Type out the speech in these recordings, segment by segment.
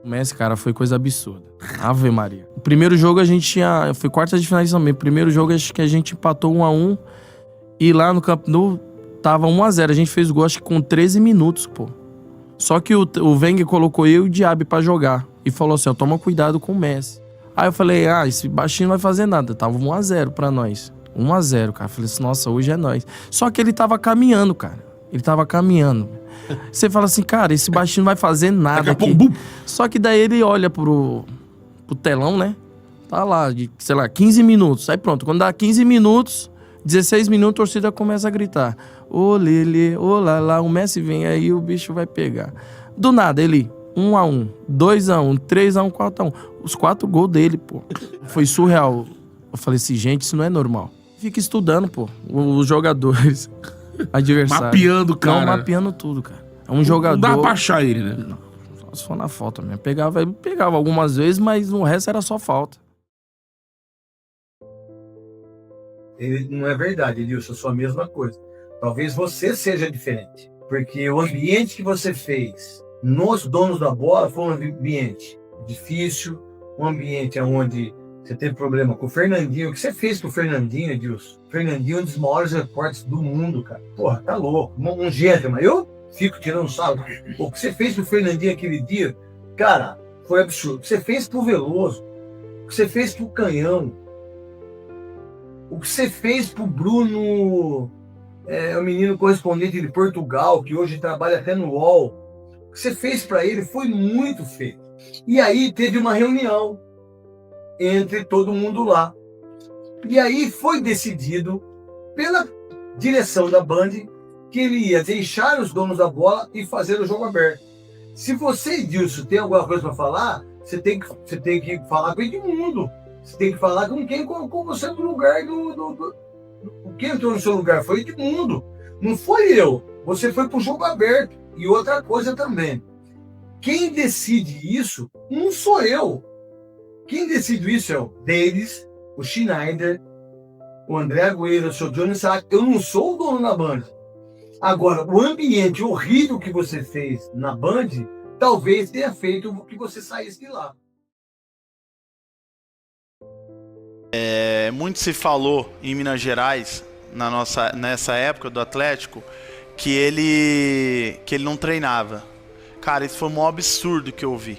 O Messi, cara, foi coisa absurda. Ave Maria. O primeiro jogo a gente tinha... Foi quarta de finais também. O primeiro jogo acho que a gente empatou 1-1. E lá no Camp Nou tava 1-0. A gente fez gol acho que com 13 minutos, pô. Só que o Wenger colocou eu e o Diaby pra jogar. E falou assim, ó, toma cuidado com o Messi. Aí eu falei, esse baixinho não vai fazer nada. Tava 1-0 pra nós. 1-0, cara. Falei assim, nossa, hoje é nós. Só que ele tava caminhando, cara. Ele tava caminhando. Você fala assim, cara, esse baixinho não vai fazer nada aqui. Só que daí ele olha pro telão, né? Tá lá, de, sei lá, 15 minutos. Aí pronto, quando dá 15 minutos, 16 minutos, a torcida começa a gritar. Ô Lele, ô lá, o Messi vem aí, o bicho vai pegar. Do nada, ele, 1-1, 2-1, 3-1, 4-1. Os 4 gols dele, pô. Foi surreal. Eu falei assim, gente, isso não é normal. Fica estudando, pô, os jogadores, adversários. Mapeando, cara. Não, mapeando tudo, cara. É um jogador... Não dá pra achar ele, né? Não, só se for na falta mesmo. Ele pegava algumas vezes, mas o resto era só falta. Não é verdade, Edilson, eu sou a mesma coisa. Talvez você seja diferente, porque o ambiente que você fez nos donos da bola foi um ambiente difícil, um ambiente onde você teve problema com o Fernandinho. O que você fez com o Fernandinho, Edilson? O Fernandinho é um dos maiores repórteres do mundo, cara. Porra, tá louco. Um gentleman. Eu fico tirando sarro. O que você fez com o Fernandinho aquele dia, cara, foi absurdo. O que você fez pro Veloso, o que você fez pro Canhão, o que você fez pro Bruno, o menino correspondente de Portugal, que hoje trabalha até no UOL, o que você fez para ele foi muito feito. E aí teve uma reunião entre todo mundo lá. E aí foi decidido pela direção da Band que ele ia deixar os donos da bola e fazer o jogo aberto. Se você, Edilson, tem alguma coisa para falar, você tem que falar com o Edmundo. Você tem que falar com quem colocou você no lugar quem entrou no seu lugar foi o Edmundo. Não foi eu. Você foi para o jogo aberto. E outra coisa também. Quem decide isso não sou eu. Quem decide isso é o Davis, o Schneider, o André Agüero, o seu Johnny Sack. Eu não sou o dono da Band. Agora, o ambiente horrível que você fez na Band, talvez tenha feito que você saísse de lá. Muito se falou em Minas Gerais, nessa época do Atlético, que ele não treinava. Cara, isso foi um absurdo que eu vi.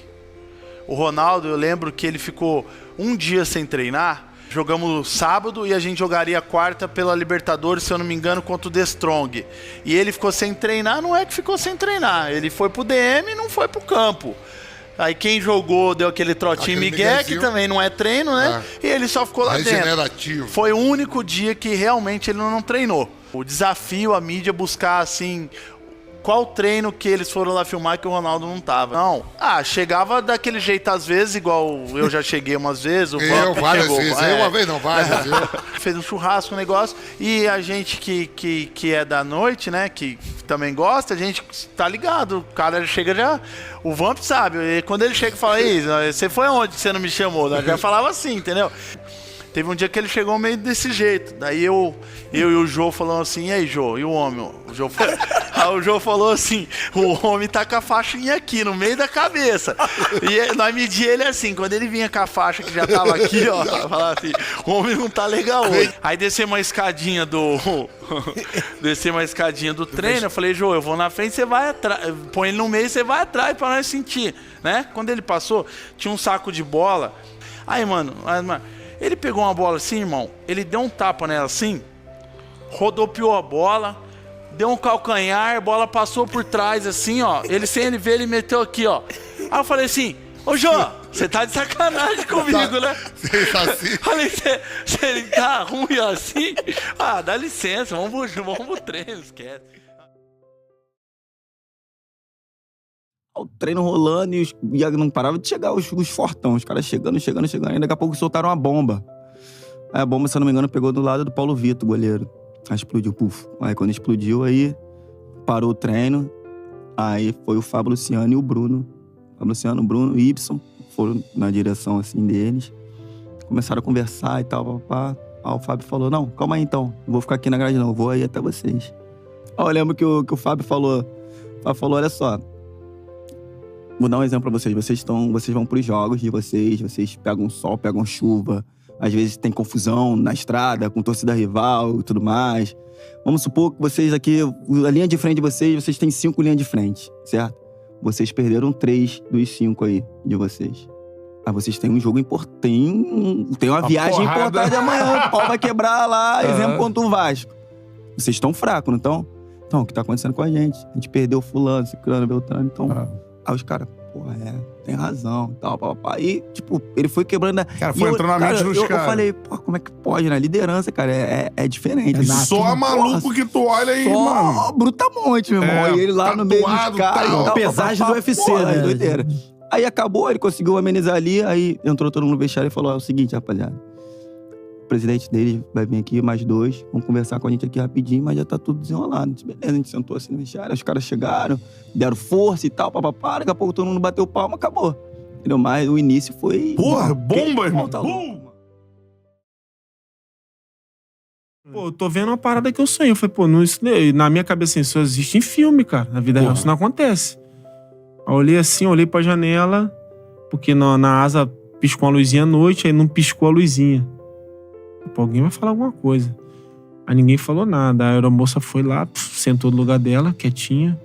O Ronaldo, eu lembro que ele ficou um dia sem treinar. Jogamos sábado e a gente jogaria quarta pela Libertadores, se eu não me engano, contra o The Strong. E ele ficou sem treinar, não é que ficou sem treinar. Ele foi pro DM e não foi pro campo. Aí quem jogou deu aquele trotinho Miguel, que também não é treino, né? E ele só ficou lá dentro. Foi o único dia que realmente ele não treinou. O desafio, a mídia buscar, assim, qual treino que eles foram lá filmar que o Ronaldo não tava. Não. Chegava daquele jeito às vezes, igual eu já cheguei umas vezes. Várias vezes. Uma vez não, várias. Fez um churrasco, um negócio. E a gente que é da noite, né, que também gosta, a gente tá ligado. O cara chega já... O Vamp sabe. E quando ele chega e fala, você foi aonde que você não me chamou? Nós já falava assim, entendeu? Teve um dia que ele chegou meio desse jeito. Daí eu e o Jô falamos assim, e aí, Jô? E o homem? Aí o Jô falou assim, o homem tá com a faixinha aqui, no meio da cabeça. E nós medíamos ele assim, quando ele vinha com a faixa que já tava aqui, ó, falava assim, o homem não tá legal hoje. Aí descemos uma escadinha do treino, eu falei, Jô, eu vou na frente, você vai atrás, põe ele no meio, você vai atrás pra nós sentir, né? Quando ele passou, tinha um saco de bola. Aí, mano, ele pegou uma bola assim, irmão, ele deu um tapa nela assim, rodopiou a bola, deu um calcanhar, a bola passou por trás assim, ó. Ele sem ele ver, ele meteu aqui, ó. Aí eu falei assim, ô Jô, você tá de sacanagem comigo, né? Você tá assim? Falei, se ele tá ruim assim, dá licença, vamos pro treino, esquece. O treino rolando e não parava de chegar os fortão. Os caras chegando. E daqui a pouco soltaram uma bomba. Aí a bomba, se eu não me engano, pegou do lado do Paulo Vitor, goleiro. Aí explodiu, puf. Aí quando explodiu, aí parou o treino. Aí foi o Fábio Luciano e o Bruno. Fábio Luciano, o Bruno e o Y foram na direção, assim, deles. Começaram a conversar e tal, papá. Aí o Fábio falou, não, calma aí então. Não vou ficar aqui na grade não, vou aí até vocês. Aí eu lembro que o Fábio falou... O Fábio falou, olha só... Vou dar um exemplo pra vocês. Vocês vão pros jogos de vocês pegam sol, pegam chuva. Às vezes tem confusão na estrada, com torcida rival e tudo mais. Vamos supor que vocês aqui, a linha de frente de vocês têm 5 linhas de frente, certo? Vocês perderam 3 dos 5 aí de vocês. Aí vocês têm um jogo importante, tem uma viagem importante amanhã, o pau vai quebrar lá, exemplo contra o Vasco. Vocês estão fracos, não estão? Então, o que tá acontecendo com a gente? A gente perdeu fulano, ciclano, beltrano, então... Aí os caras, porra, tem razão, tal, papapá. E, tipo, ele foi quebrando... Cara, foi entrando na mente dos caras. Eu falei, pô, como é que pode, né? Liderança, cara, é diferente. Só maluco que tu olha aí, mano. Só brutamonte, meu irmão. E ele lá no meio dos caras. Pesagem do UFC, porra, né? Doideira. Aí acabou, ele conseguiu amenizar ali, aí entrou todo mundo no vestiário e falou, é o seguinte, rapaziada. O presidente dele vai vir aqui, mais 2, vamos conversar com a gente aqui rapidinho, mas já tá tudo desenrolado. Beleza, a gente sentou assim no vestiário, os caras chegaram, deram força e tal, papapá, daqui a pouco todo mundo bateu palma, acabou. Entendeu? Mas o início foi... Porra, bomba, irmão. Tá louco. Pô, eu tô vendo uma parada que eu sonhei. Eu falei, pô, isso, na minha cabeça isso existe em filme, cara. Na vida real isso não acontece. Eu olhei assim, olhei pra janela, porque na asa piscou uma luzinha à noite, aí não piscou a luzinha. Pô, alguém vai falar alguma coisa. Aí ninguém falou nada. A aeromoça foi lá, sentou no lugar dela, quietinha.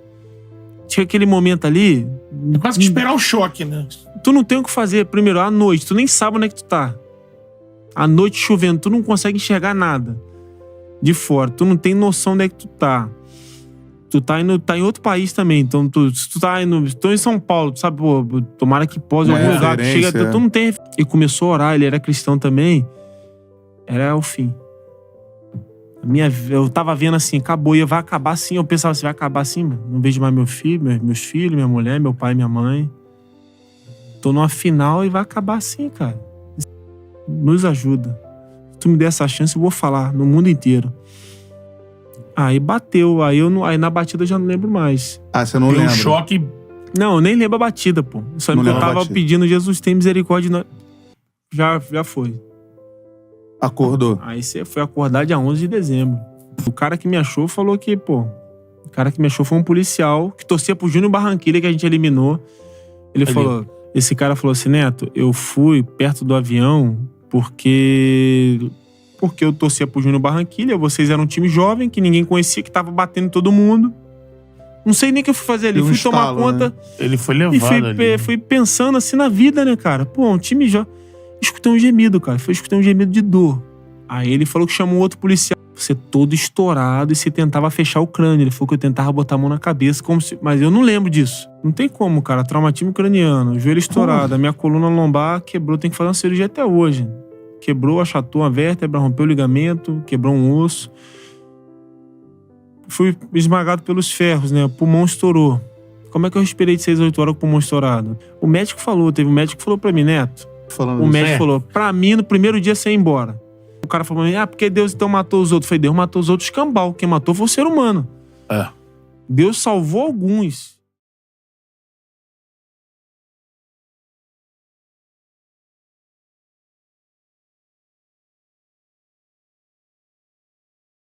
Tinha aquele momento ali... É quase que esperar o choque, né? Tu não tem o que fazer, primeiro, à noite. Tu nem sabe onde é que tu tá. À noite chovendo, tu não consegue enxergar nada de fora. Tu não tem noção onde é que tu tá. Tu tá em outro país também. Então, se tu tá indo... Tô em São Paulo, tu sabe? Pô, tomara que pose em algum lugar. Tu chega, tu não tem... E começou a orar, ele era cristão também. Era o fim. Eu tava vendo assim, acabou, vai acabar assim. Eu pensava assim, vai acabar assim, mano. Não vejo mais meus filhos, minha mulher, meu pai, minha mãe. Tô numa final e vai acabar assim, cara. Nos ajuda. Se tu me der essa chance, eu vou falar no mundo inteiro. Aí bateu, aí na batida eu já não lembro mais. Ah, você não Deu lembra? um choque. Não, eu nem lembro a batida, pô. Só que eu tava pedindo, Jesus tem misericórdia. Já foi. Acordou. Aí você foi acordar dia 11 de dezembro. O cara que me achou falou que, pô... O cara que me achou foi um policial que torcia pro Júnior Barranquilla, que a gente eliminou. Ele falou... Esse cara falou assim, Neto, eu fui perto do avião porque eu torcia pro Júnior Barranquilla, vocês eram um time jovem, que ninguém conhecia, que tava batendo em todo mundo. Não sei nem o que eu fui fazer ali. Fui tomar conta... Ele foi levado e fui pensando assim na vida, né, cara? Pô, um time jovem... Escutei um gemido, cara. Escutei um gemido de dor. Aí ele falou que chamou outro policial. Você todo estourado e você tentava fechar o crânio. Ele falou que eu tentava botar a mão na cabeça, mas eu não lembro disso. Não tem como, cara. Traumatismo craniano, joelho estourado, a minha coluna lombar quebrou, tem que fazer uma cirurgia até hoje. Quebrou, achatou uma vértebra, rompeu o ligamento, quebrou um osso. Fui esmagado pelos ferros, né? O pulmão estourou. Como é que eu respirei de 6 a 8 horas com o pulmão estourado? Teve um médico que falou pra mim, Neto, o médico falou, pra mim, no primeiro dia você ia embora. O cara falou, porque Deus então matou os outros? Eu falei, Deus matou os outros cambal. Quem matou foi o ser humano. Deus salvou alguns.